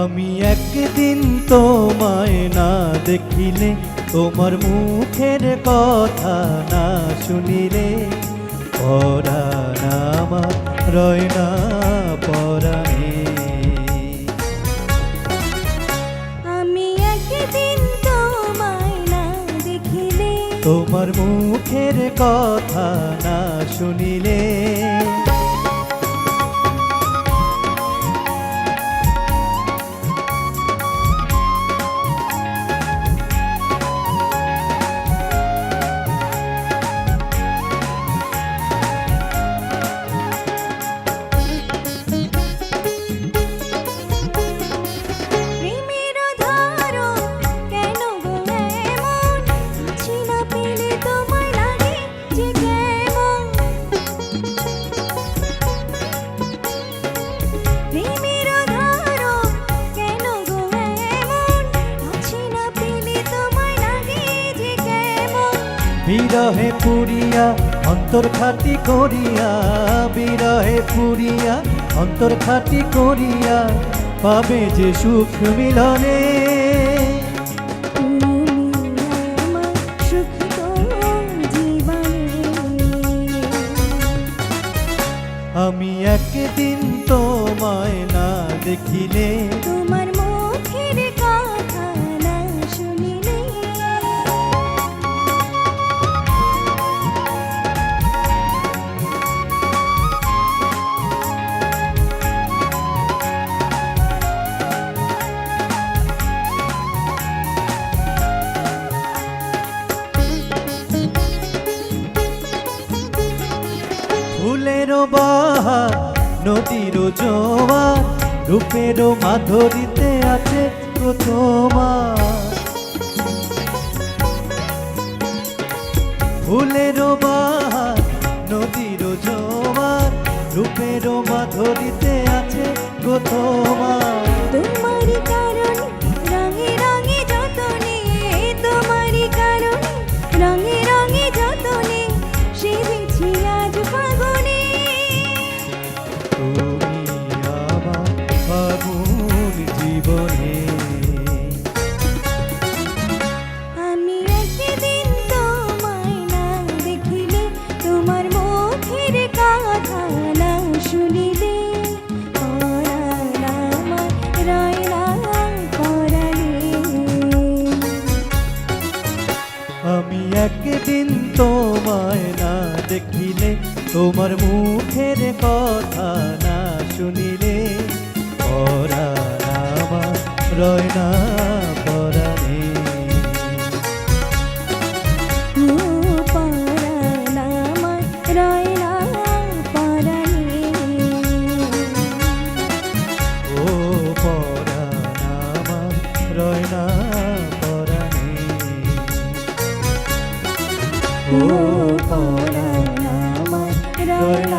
আমি একদিন তোমায় না দেখিলে তোমার মুখের কথা না শুনিলে পরাণ আমার রয় না পরাণে। আমি একদিন তোমায় না দেখিলে তোমার মুখের কথা না শুনিলে বিরহে পুরিয়া অন্তর খাটি করিয়া, বিরহে পুরিয়া অন্তর খাটি করিয়া পাবে যে সুখ মিলনে। আমি একদিন তোমায় না দেখিলে তোমার মুখের কথা না শুনিলে ফুলেরও বাহার নদীর জোয়ার রূপেরও মাধুরীতে আছে তোমার। ফুলেরও বাহার নদীর জোয়ার রূপেরও মাধুরীতে আছে তোমার। তোমারই কারণে রঙে রঙে যতনে, তোমারই কারণে রঙে রঙে যতনে সেজেছি আজ ফাগুনে। তুমি আমার ফাগুন জীবনে। আমি একদিন তোমায় না দেখিলে তোমার মুখের কথা না শুনিলে পরাণ আমার রয় না পরাণে। আমি একদিন তোমায় না দেখিলে তোমার মুখের কথা না শুনিলে পরাণ আমার রয় না পরাণে। ও পরাণ আমার রয় না পরাণে। ও পরাণ আমার রয় না পরাণে। ও পরাণ আমার রয় না